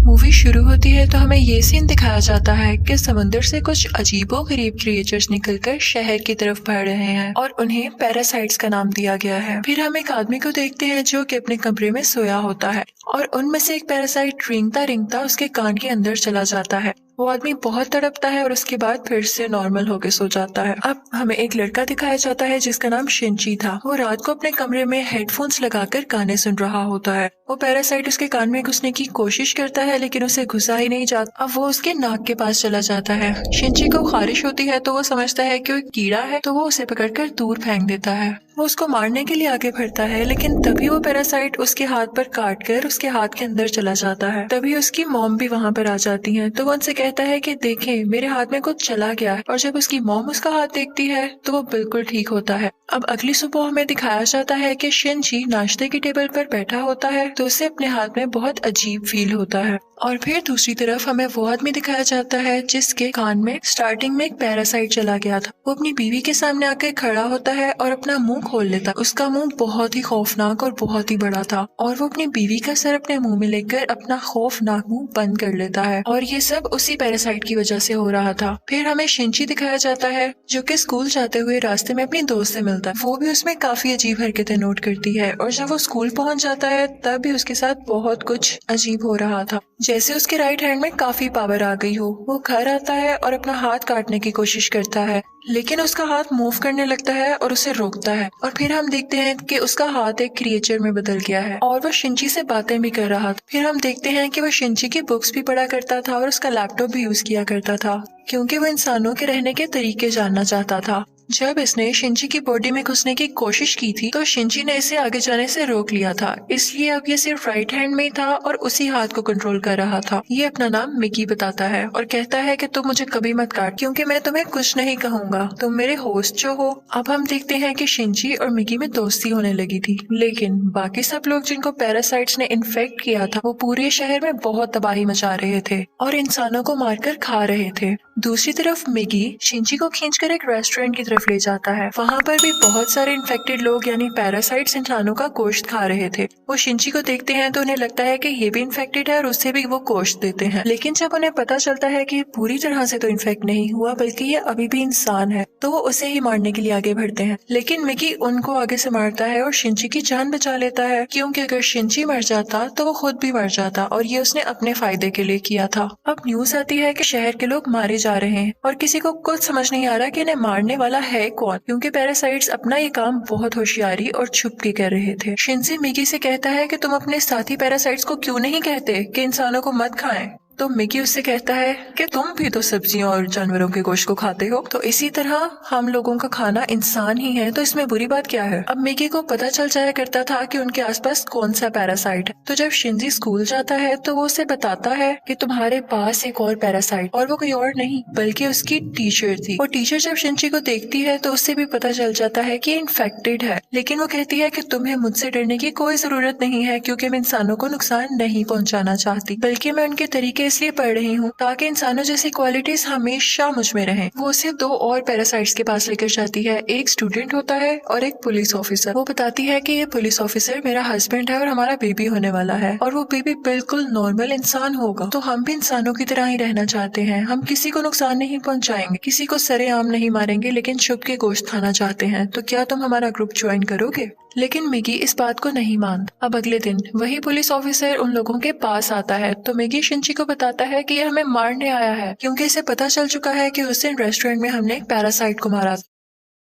Movie शुरू होती है तो हमें ये सीन दिखाया जाता है कि समुद्र से कुछ अजीबोगरीब क्रिएचर्स निकलकर शहर की तरफ बढ़ रहे हैं और उन्हें पैरासाइट्स का नाम दिया गया है। फिर हम एक आदमी को देखते हैं जो कि अपने कमरे में सोया होता है और उनमें से एक पैरासाइट रेंगता रेंगता उसके कान के अंदर चला जाता है। वो आदमी बहुत तड़पता है और उसके बाद फिर से नॉर्मल होकर सो जाता है। अब हमें एक लड़का दिखाया जाता है जिसका नाम शिनची था। वो रात को अपने कमरे में हेडफोन्स लगाकर गाने सुन रहा होता है। वो पैरासाइट उसके कान में घुसने की कोशिश करता है लेकिन उसे घुसा ही नहीं जाता। अब वो उसके नाक के पास चला जाता है। शिनची को खारिश होती है तो वो समझता है कि वो कीड़ा है तो वो उसे पकड़कर दूर फेंक देता है। वो उसको मारने के लिए आगे बढ़ता है लेकिन तभी वो पैरासाइट उसके हाथ पर काट कर उसके हाथ के अंदर चला जाता है। तभी उसकी मॉम भी वहाँ पर आ जाती है तो वो उनसे कहता है कि देखें मेरे हाथ में कुछ चला गया है। और जब उसकी मॉम उसका हाथ देखती है तो वो बिल्कुल ठीक होता है। अब अगली सुबह हमें दिखाया जाता है कि शिनची नाश्ते की टेबल पर बैठा होता है तो उसे अपने हाथ में बहुत अजीब फील होता है। और फिर दूसरी तरफ हमें वो आदमी दिखाया जाता है जिसके कान में स्टार्टिंग में एक पैरासाइट चला गया था। वो अपनी बीवी के सामने आकर खड़ा होता है और अपना मुंह खोल लेता है। उसका मुंह बहुत ही खौफनाक और बहुत ही बड़ा था और वो अपनी बीवी का सर अपने मुंह में लेकर अपना खौफनाक मुंह बंद कर लेता है और ये सब उसी पैरासाइट की वजह से हो रहा था। फिर हमें शिनची दिखाया जाता है जो कि स्कूल जाते हुए रास्ते में अपनी दोस्त से मिलता है। वो भी उसमें काफी अजीब हरकतें नोट करती है और जब वो स्कूल पहुंच जाता है तब भी उसके साथ बहुत कुछ अजीब हो रहा था, जैसे उसके राइट हैंड में काफी पावर आ गई हो। वो घर आता है और अपना हाथ काटने की कोशिश करता है लेकिन उसका हाथ मूव करने लगता है और उसे रोकता है। और फिर हम देखते हैं कि उसका हाथ एक क्रिएचर में बदल गया है और वो शिनची से बातें भी कर रहा था। फिर हम देखते हैं कि वो शिनची की बुक्स भी पढ़ा करता था और उसका लैपटॉप भी यूज किया करता था क्योंकि वो इंसानों के रहने के तरीके जानना चाहता था। जब इसने शिनची की बॉडी में घुसने की कोशिश की थी तो शिनची ने इसे आगे जाने से रोक लिया था, इसलिए अब ये सिर्फ राइट हैंड में ही था और उसी हाथ को कंट्रोल कर रहा था। ये अपना नाम मिकी बताता है और कहता है कि तुम मुझे कभी मत काट क्योंकि मैं तुम्हें कुछ नहीं कहूंगा, तुम मेरे होस्ट जो हो। अब हम देखते हैं कि शिनची और मिकी में दोस्ती होने लगी थी लेकिन बाकी सब लोग जिनको पैरासाइट्स ने इन्फेक्ट किया था वो पूरे शहर में बहुत तबाही मचा रहे थे और इंसानों को मारकर खा रहे थे। दूसरी तरफ मिकी शिनची को खींचकर एक रेस्टोरेंट की तरफ ले जाता है। वहाँ पर भी बहुत सारे इन्फेक्टेड लोग यानी पैरासाइट्स इंसानों का गोश्त खा रहे थे। वो शिनची को देखते हैं तो उन्हें लगता है कि ये भी इन्फेक्टेड है और उससे भी वो गोश्त देते हैं। लेकिन जब उन्हें पता चलता है कि ये पूरी तरह से तो इन्फेक्ट नहीं हुआ बल्कि ये अभी भी इंसान है तो वो उसे ही मारने के लिए आगे बढ़ते हैं। लेकिन मिकी उनको आगे से मारता है और शिनची की जान बचा लेता है क्योंकि अगर शिनची मर जाता तो वो खुद भी मर जाता और ये उसने अपने फायदे के लिए किया था। अब न्यूज आती है कि शहर के लोग मारे जा रहे हैं और किसी को कुछ समझ नहीं आ रहा कि इन्हें मारने वाला है कौन क्योंकि पैरासाइट्स अपना ये काम बहुत होशियारी और छुप के कर रहे थे। शिनची मिकी से कहता है कि तुम अपने साथी पैरासाइट्स को क्यों नहीं कहते कि इंसानों को मत खाएं। तो मिकी उससे कहता है कि तुम भी तो सब्जियों और जानवरों के गोश्त को खाते हो तो इसी तरह हम लोगों का खाना इंसान ही है तो इसमें बुरी बात क्या है। अब मिकी को पता चल जाया करता था कि उनके आसपास कौन सा पैरासाइट है तो जब शिनची स्कूल जाता है तो वो उसे बताता है कि तुम्हारे पास एक और पैरासाइट और वो कोई और नहीं बल्कि उसकी टीचर थी। वो टीचर जब शिनची को देखती है तो उससे भी पता चल जाता है कि इन्फेक्टेड है लेकिन वो कहती है कि तुम्हें मुझसे डरने की कोई जरूरत नहीं है क्योंकि मैं इंसानों को नुकसान नहीं पहुंचाना चाहती बल्कि मैं उनके तरीके इसलिए पढ़ रही हूँ ताकि इंसानों जैसी क्वालिटीज हमेशा मुझ में रहें। वो उसे दो और पैरासाइट्स के पास लेकर जाती है, एक स्टूडेंट होता है और एक पुलिस ऑफिसर। वो बताती है कि ये पुलिस ऑफिसर मेरा हस्बैंड है और हमारा बेबी होने वाला है और वो बेबी बिल्कुल नॉर्मल इंसान होगा तो हम भी इंसानों की तरह ही रहना चाहते हैं। हम किसी को नुकसान नहीं पहुँचाएंगे, किसी को सरेआम नहीं मारेंगे लेकिन छुप के गोश्त खाना चाहते हैं। तो क्या तुम हमारा ग्रुप ज्वाइन करोगे? लेकिन मिकी इस बात को नहीं मानता। अब अगले दिन वही पुलिस ऑफिसर उन लोगों के पास आता है तो मिकी शिनची को बताता है कि ये हमें मारने आया है क्योंकि इसे पता चल चुका है कि उस दिन रेस्टोरेंट में हमने एक पैरासाइट को मारा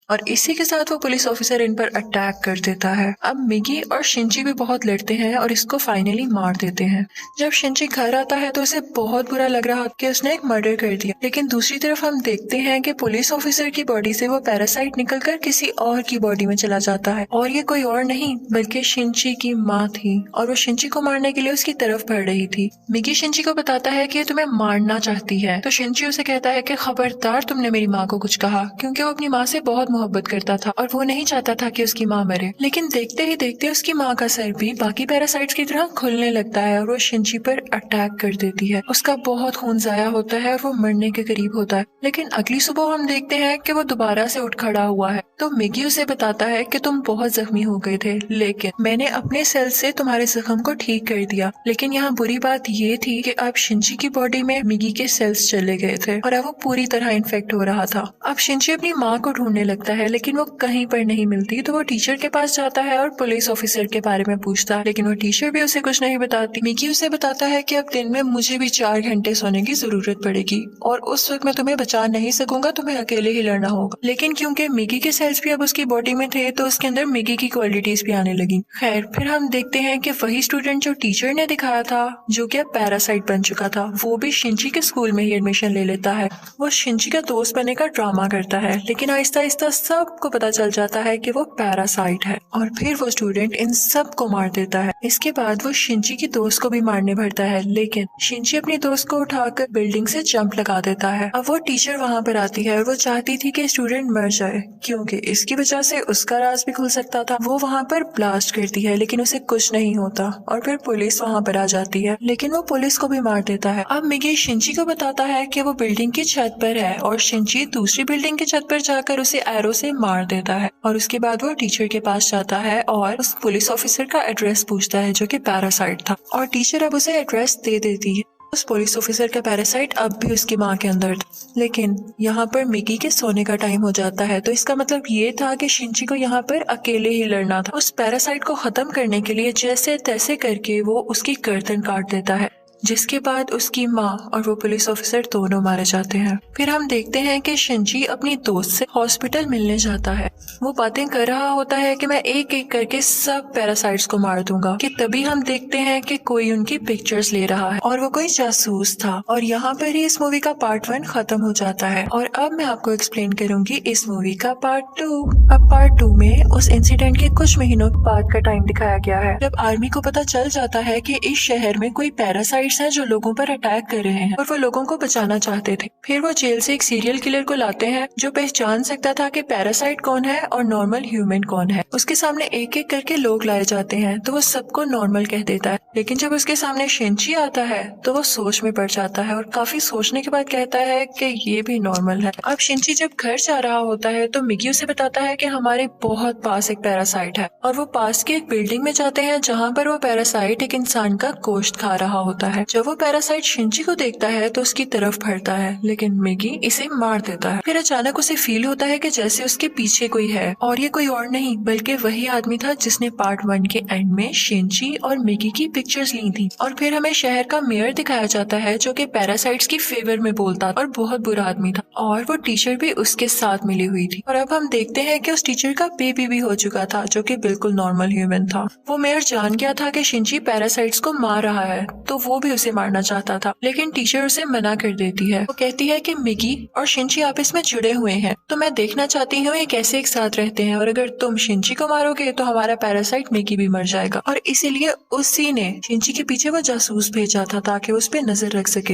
और इसी के साथ वो पुलिस ऑफिसर इन पर अटैक कर देता है। अब मिकी और शिनची भी बहुत लड़ते हैं और इसको फाइनली मार देते हैं। जब शिनची घर आता है तो उसे बहुत बुरा लग रहा कि उसने एक मर्डर कर दिया लेकिन दूसरी तरफ हम देखते हैं कि पुलिस ऑफिसर की बॉडी से वो पैरासाइट निकलकर किसी और की बॉडी में चला जाता है और ये कोई और नहीं बल्कि शिनची की माँ थी और वो शिनची को मारने के लिए उसकी तरफ बढ़ रही थी। मिकी शिनची को बताता है कि ये तुम्हें मारना चाहती है तो शिनची उसे कहता है कि खबरदार तुमने मेरी माँ को कुछ कहा क्योंकि वो अपनी माँ से बहुत मोहब्बत करता था और वो नहीं चाहता था कि उसकी माँ मरे। लेकिन देखते ही देखते उसकी माँ का सर भी बाकी पैरासाइट्स की तरह खुलने लगता है और वो शिंची पर अटैक कर देती है। उसका बहुत खून जाया होता है और वो मरने के करीब होता है। लेकिन अगली सुबह हम देखते हैं कि वो दोबारा से उठ खड़ा हुआ है। तो मिगी उसे बताता है कि तुम बहुत जख्मी हो गए थे, लेकिन मैंने अपने सेल से तुम्हारे जख्म को ठीक कर दिया। लेकिन यहाँ बुरी बात ये थी कि अब शिंची की बॉडी में मिगी के सेल्स चले गए थे और अब वो पूरी तरह इन्फेक्ट हो रहा था। अब शिंची अपनी माँ को ढूंढने लगता है, लेकिन वो कहीं पर नहीं मिलती। तो वो टीचर के पास जाता है और पुलिस ऑफिसर के बारे में पूछता है, लेकिन वो टीचर भी उसे कुछ नहीं बताती। मिगी उसे बताता है कि अब दिन में मुझे भी 4 घंटे सोने की जरूरत पड़ेगी और उस वक्त मैं तुम्हें बचा नहीं सकूंगा, तुम्हें अकेले ही लड़ना होगा। लेकिन क्योंकि मिगी के सेल्स भी अब उसकी बॉडी में थे तो उसके अंदर मिगी की क्वालिटीज भी आने लगी। खैर, फिर हम देखते हैं कि वही स्टूडेंट जो टीचर ने दिखाया था, जो कि अब पैरासाइट बन चुका था, वो भी शिंची के स्कूल में ही एडमिशन ले लेता है। वो शिंची का दोस्त बनने का ड्रामा करता है, लेकिन आहिस्ता आहिस्ता सबको पता चल जाता है कि वो पैरासाइट है और फिर वो स्टूडेंट इन सब को मार देता है। इसके बाद वो शिंची की दोस्त को भी मारने भरता है, लेकिन शिंची अपनी दोस्त को उठाकर बिल्डिंग से जंप लगा देता है। अब वो टीचर वहाँ पर आती है और वो चाहती थी कि स्टूडेंट मर जाए, क्योंकि इसकी वजह से उसका राज भी खुल सकता था। वो वहाँ पर ब्लास्ट करती है, लेकिन उसे कुछ नहीं होता और फिर पुलिस वहाँ पर आ जाती है, लेकिन वो पुलिस को भी मार देता है। अब मिगी शिंची को बताता है कि वो बिल्डिंग की छत पर है और शिंची दूसरी बिल्डिंग की छत पर जाकर उसे एरो से मार देता है। और उसके बाद वो टीचर के पास जाता है और उस पुलिस ऑफिसर का एड्रेस पूछता है, जो कि पैरासाइट था, और टीचर अब उसे एड्रेस दे देती है। उस पुलिस ऑफिसर का पैरासाइट अब भी उसकी माँ के अंदर था। लेकिन यहाँ पर मिगी के सोने का टाइम हो जाता है, तो इसका मतलब ये था कि शिंची को यहाँ पर अकेले ही लड़ना था। उस पैरासाइट को खत्म करने के लिए जैसे तैसे करके वो उसकी गर्दन काट देता है, जिसके बाद उसकी माँ और वो पुलिस ऑफिसर दोनों मारे जाते हैं। फिर हम देखते हैं कि शिंची अपनी दोस्त से हॉस्पिटल मिलने जाता है। वो बातें कर रहा होता है कि मैं एक एक करके सब पैरासाइट्स को मार दूंगा, कि तभी हम देखते हैं कि कोई उनकी पिक्चर्स ले रहा है और वो कोई जासूस था। और यहाँ पर ही इस मूवी का पार्ट 1 खत्म हो जाता है और अब मैं आपको एक्सप्लेन करूंगी इस मूवी का पार्ट 2। अब पार्ट 2 में उस इंसिडेंट के कुछ महीनों बाद का टाइम दिखाया गया है, जब आर्मी को पता चल जाता है कि इस शहर में कोई पैरासाइट हैं जो लोगों पर अटैक कर रहे हैं और वो लोगों को बचाना चाहते थे। फिर वो जेल से एक सीरियल किलर को लाते हैं जो पहचान सकता था कि पैरासाइट कौन है और नॉर्मल ह्यूमन कौन है। उसके सामने एक एक करके लोग लाए जाते हैं तो वो सबको नॉर्मल कह देता है, लेकिन जब उसके सामने शिंची आता है तो वो सोच में पड़ जाता है और काफी सोचने के बाद कहता है कि ये भी नॉर्मल है। अब शिंची जब घर जा रहा होता है तो मिगी उसे बताता है कि हमारे बहुत पास एक पैरासाइट है और वो पास की एक बिल्डिंग में जाते हैं जहाँ पर वो पैरासाइट एक इंसान का गोश्त खा रहा होता है। जब वो पैरासाइट शिंची को देखता है तो उसकी तरफ बढ़ता है, लेकिन मिगी इसे मार देता है। फिर अचानक उसे फील होता है कि जैसे उसके पीछे कोई है और ये कोई और नहीं बल्कि वही आदमी था जिसने पार्ट 1 के एंड में शिंची और मिगी की पिक्चर्स ली थी। और फिर हमें शहर का मेयर दिखाया जाता है जो कि पैरासाइट्स की फेवर में बोलता और बहुत बुरा आदमी था, और वो टीचर भी उसके साथ मिली हुई थी। और अब हम देखते हैं कि उस टीचर का बेबी भी हो चुका था जो कि बिल्कुल नॉर्मल ह्यूमन था। वो मेयर जान गया था कि शिंची पैरासाइट्स को मार रहा है तो वो भी उसे मारना चाहता था, लेकिन टीचर उसे मना कर देती है। वो कहती है कि मिगी और शिंची आपस में जुड़े हुए हैं, तो मैं देखना चाहती हूँ ये कैसे एक साथ रहते हैं, और अगर तुम शिंची को मारोगे तो हमारा पैरासाइट मिगी भी मर जाएगा। और इसीलिए उसी ने शिंची के पीछे वो जासूस भेजा था ताकि उस पर नजर रख सके।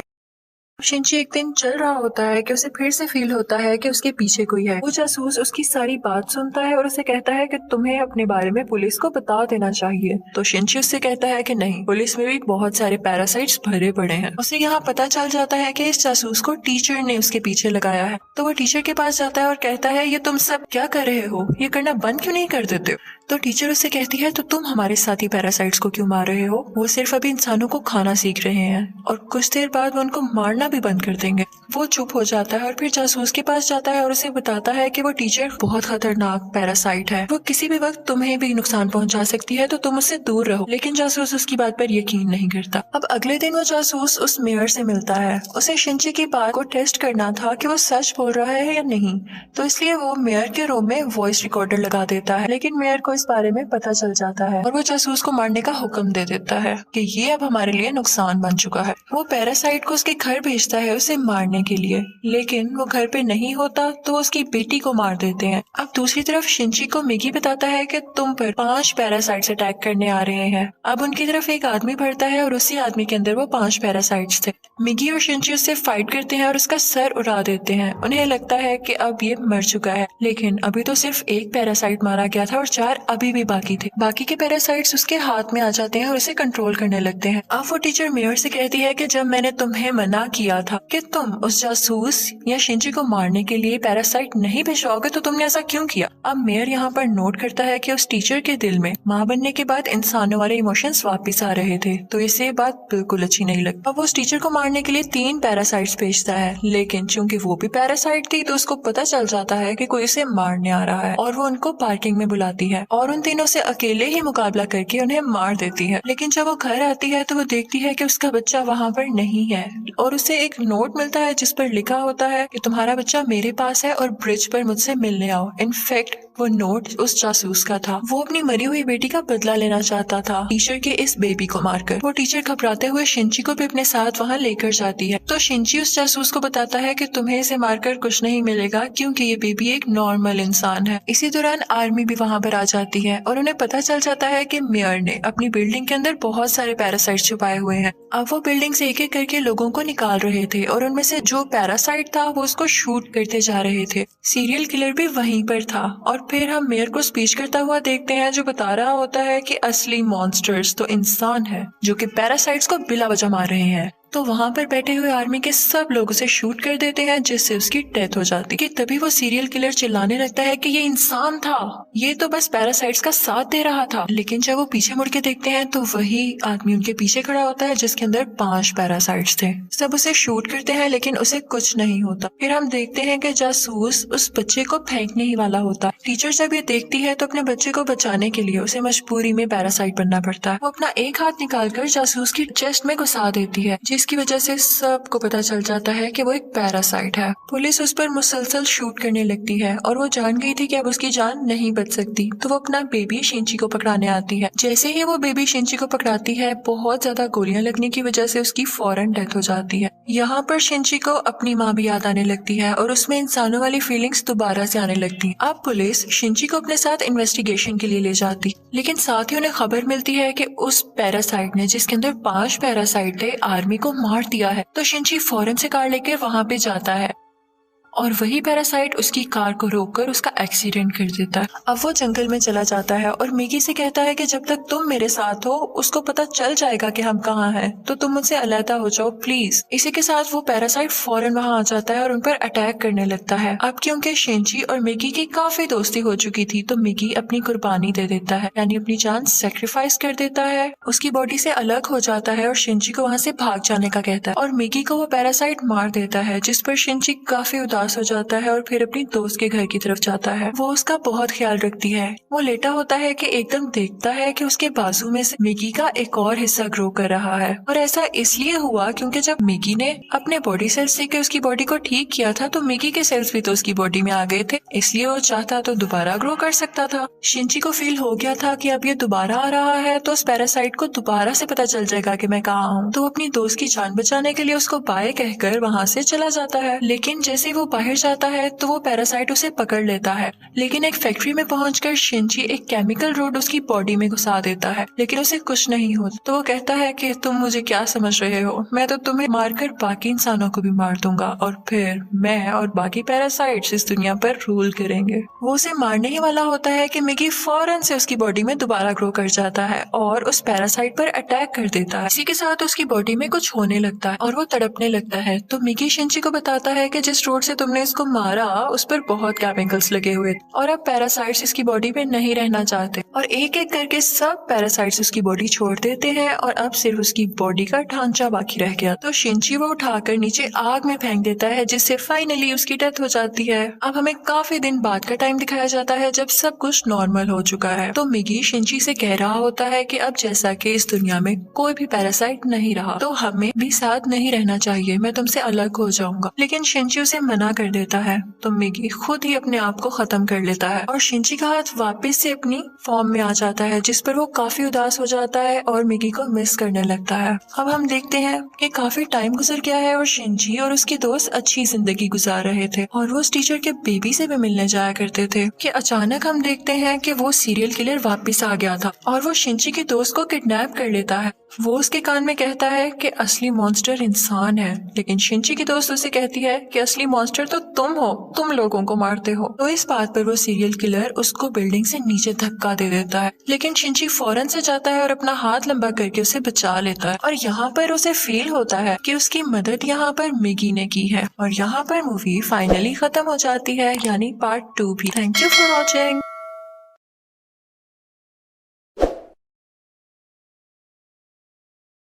शिंची एक दिन चल रहा होता है कि उसे फिर से फील होता है कि उसके पीछे कोई है। वो जासूस उसकी सारी बात सुनता है और उसे कहता है कि तुम्हें अपने बारे में पुलिस को बता देना चाहिए। तो शिंची उससे कहता है कि नहीं, पुलिस में भी बहुत सारे पैरासाइट्स भरे पड़े हैं। उसे यहाँ पता चल जाता है कि इस जासूस को टीचर ने उसके पीछे लगाया है। तो वो टीचर के पास जाता है और कहता है ये तुम सब क्या कर रहे हो, ये करना बंद क्यों नहीं कर देते हो। तो टीचर उससे कहती है तो तुम हमारे साथी पैरासाइट्स को क्यों मार रहे हो, वो सिर्फ अभी इंसानों को खाना सीख रहे हैं और कुछ देर बाद वो उनको मारना भी बंद कर देंगे। वो चुप हो जाता है और फिर जासूस के पास जाता है और उसे बताता है कि वो टीचर बहुत खतरनाक पैरासाइट है, वो किसी भी वक्त तुम्हें भी नुकसान पहुंचा सकती है, तो तुम उससे दूर रहो। लेकिन जासूस उसकी बात पर यकीन नहीं करता। अब अगले दिन वो जासूस उस मेयर से मिलता है। उसे शिंची की बात को टेस्ट करना था कि वो सच बोल रहा है या नहीं, तो इसलिए वो मेयर के रूम में वॉइस रिकॉर्डर लगा देता है। लेकिन मेयर को इस बारे में पता चल जाता है और वो जासूस को मारने का हुक्म दे देता है कि ये अब हमारे लिए नुकसान बन चुका है। वो पैरासाइट को उसके घर भेज भेजता है उसे मारने के लिए, लेकिन वो घर पे नहीं होता तो वो उसकी बेटी को मार देते हैं। अब दूसरी तरफ शिंची को मिगी बताता है कि तुम पर 5 पैरासाइट्स अटैक करने आ रहे हैं। अब उनकी तरफ एक आदमी बढ़ता है और उसी आदमी के अंदर वो 5 पैरासाइट्स थे। मिगी और शिंची उससे फाइट करते हैं और उसका सर उड़ा देते हैं। उन्हें लगता है कि अब ये मर चुका है, लेकिन अभी तो सिर्फ एक पैरासाइट मारा गया था और 4 अभी भी बाकी थे। बाकी के पैरासाइट्स उसके हाथ में आ जाते हैं और उसे कंट्रोल करने लगते हैं। अब वो टीचर मेयर से कहती है कि जब मैंने तुम्हें मना किया था कि तुम उस जासूस या शिंची को मारने के लिए पैरासाइट नहीं भिजवाओगे तो तुमने ऐसा क्यों किया। अब मेयर यहाँ पर नोट करता है कि उस टीचर के दिल में माँ बनने के बाद इंसानों वाले इमोशंस वापस आ रहे थे, तो इसे बात बिल्कुल अच्छी नहीं लगती। अब वो उस टीचर को मारने के लिए 3 पैरासाइट्स भेजता है, लेकिन चूंकि वो भी पैरासाइट थी तो उसको पता चल जाता है कि कोई उसे मारने आ रहा है और वो उनको पार्किंग में बुलाती है और उन तीनों से अकेले ही मुकाबला करके उन्हें मार देती है। लेकिन जब वो घर आती है तो वो देखती है कि उसका बच्चा वहाँ पर नहीं है और उसे एक नोट मिलता है जिस पर लिखा होता है कि तुम्हारा बच्चा मेरे पास है और ब्रिज पर मुझसे मिलने आओ। इनफैक्ट वो नोट उस जासूस का था। वो अपनी मरी हुई बेटी का बदला लेना चाहता था टीचर के इस बेबी को मारकर। वो टीचर घबराते हुए शिंची को भी अपने साथ वहाँ लेकर जाती है, तो शिंची उस जासूस को बताता है कि तुम्हें इसे मारकर कुछ नहीं मिलेगा क्योंकि ये बेबी एक नॉर्मल इंसान है। इसी दौरान आर्मी भी वहाँ पर आ जाती है और उन्हें पता चल जाता है कि मेयर ने अपनी बिल्डिंग के अंदर बहुत सारे पैरासाइट छुपाए हुए हैं। अब वो बिल्डिंग से एक एक करके लोगों को निकाल रहे थे और उनमें से जो पैरासाइट था वो उसको शूट करते जा रहे थे। सीरियल किलर भी वहीं पर था और फिर हम मेयर को स्पीच करता हुआ देखते हैं जो बता रहा होता है कि असली मॉन्स्टर्स तो इंसान है जो कि पैरासाइट्स को बिला वजह मार रहे हैं। तो वहाँ पर बैठे हुए आर्मी के सब लोग उसे शूट कर देते हैं जिससे उसकी डेथ हो जाती है। तभी वो सीरियल किलर चिल्लाने लगता है कि ये इंसान था, ये तो बस पैरासाइट्स का साथ दे रहा था। लेकिन जब वो पीछे मुड़ के देखते हैं तो वही आदमी उनके पीछे खड़ा होता है जिसके अंदर 5 पैरासाइट्स थे। सब उसे शूट करते हैं लेकिन उसे कुछ नहीं होता। फिर हम देखते हैं कि जासूस उस बच्चे को फेंकने ही वाला होता है। टीचर जब ये देखती है तो अपने बच्चे को बचाने के लिए उसे मजबूरी में पैरासाइट बनना पड़ता है। वो अपना एक हाथ निकालकर जासूस की चेस्ट में घुसा देती है जिसकी वजह से सबको पता चल जाता है कि वो एक पैरासाइट है। पुलिस उस पर मुसलसल शूट करने लगती है और वो जान गई थी कि अब उसकी जान नहीं बच सकती, तो वो अपना बेबी शिंची को पकड़ाने आती है। जैसे ही वो बेबी शिंची को पकड़ाती है बहुत ज्यादा गोलियां लगने की वजह से उसकी फौरन डेथ हो जाती है। यहाँ पर शिंची को अपनी माँ भी याद आने लगती है और उसमें इंसानों वाली फीलिंग्स दोबारा से आने लगती है। अब पुलिस शिंची को अपने साथ इन्वेस्टिगेशन के लिए ले जाती, लेकिन साथ ही उन्हें खबर मिलती है कि उस पैरासाइट ने जिसके अंदर 5 पैरासाइट थे आर्मी को मार दिया है। तो शिंची फौरन से कार लेकर वहाँ पे जाता है और वही पैरासाइट उसकी कार को रोककर उसका एक्सीडेंट कर देता है। अब वो जंगल में चला जाता है और मिगी से कहता है कि जब तक तुम मेरे साथ हो उसको पता चल जाएगा कि हम कहाँ हैं, तो तुम मुझसे अलहदा हो जाओ प्लीज। इसी के साथ वो पैरासाइट फौरन वहाँ आ जाता है और उन पर अटैक करने लगता है। अब क्योंकि शिंची और मिगी की काफी दोस्ती हो चुकी थी तो मिगी अपनी कुर्बानी दे देता है, यानी अपनी जान सेक्रीफाइस कर देता है, उसकी बॉडी से अलग हो जाता है और शिंची को वहाँ से भाग जाने का कहता है और मिगी को वो पैरासाइट मार देता है, जिस पर शिंची काफी उदास हो जाता है और फिर अपनी दोस्त के घर की तरफ जाता है। वो उसका बहुत ख्याल रखती है। वो लेटा होता है कि एकदम देखता है कि उसके बाजू में से मिगी का एक और हिस्सा ग्रो कर रहा है और ऐसा इसलिए हुआ क्योंकि जब मिगी ने अपने बॉडी सेल्स से उसकी बॉडी को ठीक किया था तो मिगी के सेल्स भी तो उसकी बॉडी में आ गए थे, इसलिए वो चाहता तो दोबारा ग्रो कर सकता था। शिंची को फील हो गया था कि अब ये दोबारा आ रहा है तो उस पैरासाइट को दोबारा से पता चल जाएगा कि मैं कहाँ हूँ, तो अपनी दोस्त की जान बचाने के लिए उसको बाय कहकर वहाँ से चला जाता है। लेकिन जैसे वो बाहर जाता है तो वो पैरासाइट उसे पकड़ लेता है, लेकिन एक फैक्ट्री में पहुंचकर शिंची एक केमिकल रोड उसकी बॉडी में घुसा देता है, लेकिन उसे कुछ नहीं होता। तो वो कहता है कि तुम मुझे क्या समझ रहे हो, मैं तो तुम्हें मारकर बाकी इंसानों को भी मार दूंगा और फिर मैं और बाकी पैरासाइट्स इस दुनिया पर रूल करेंगे। वो उसे मारने ही वाला होता है कि मिगी फौरन से उसकी बॉडी में दोबारा ग्रो कर जाता है और उस पैरासाइट पर अटैक कर देता है। इसी के साथ उसकी बॉडी में कुछ होने लगता है और वो तड़पने लगता है। तो मिगी शिंची को बताता है कि जिस रोड से तुमने इसको मारा उस पर बहुत केमिकल्स लगे हुए थे और अब पैरासाइट्स इसकी बॉडी में नहीं रहना चाहते और एक एक करके सब पैरासाइट्स उसकी बॉडी छोड़ देते हैं और अब सिर्फ उसकी बॉडी का ढांचा बाकी रह गया। तो शिंची वो उठाकर नीचे आग में फेंक देता है जिससे फाइनली उसकी डेथ हो जाती है। अब हमें काफी दिन बाद का टाइम दिखाया जाता है जब सब कुछ नॉर्मल हो चुका है। तो मिगी शिंची से कह रहा होता है कि अब जैसा कि इस दुनिया में कोई भी पैरासाइट नहीं रहा तो हमें भी साथ नहीं रहना चाहिए, मैं तुमसे अलग हो जाऊंगा। लेकिन शिंची उसे मना मना कर देता है तो मिगी खुद ही अपने आप को खत्म कर लेता है और शिंची का हाथ वापस से अपनी फॉर्म में आ जाता है, जिस पर वो काफी उदास हो जाता है और मिगी को मिस करने लगता है। अब हम देखते हैं कि काफी टाइम गुजर गया है और शिंची और उसके दोस्त अच्छी जिंदगी गुजार रहे थे और वो उस टीचर के बेबी से भी मिलने जाया करते थे कि अचानक हम देखते हैं कि वो सीरियल किलर वापस आ गया था और वो शिंची के दोस्त को किडनैप कर लेता है। वो उसके कान में कहता है कि असली मॉन्स्टर इंसान है, लेकिन शिंची की दोस्त उसे कहती है कि असली मॉन्स्टर तो तुम हो, तुम लोगों को मारते हो। तो इस बात पर वो सीरियल किलर उसको बिल्डिंग से नीचे धक्का दे देता है, लेकिन शिंची फौरन से जाता है और अपना हाथ लंबा करके उसे बचा लेता है और यहाँ पर उसे फील होता है कि उसकी मदद यहाँ पर मिगी ने की है और यहाँ पर मूवी फाइनली खत्म हो जाती है, यानी पार्ट 2 भी। Thank you for watching.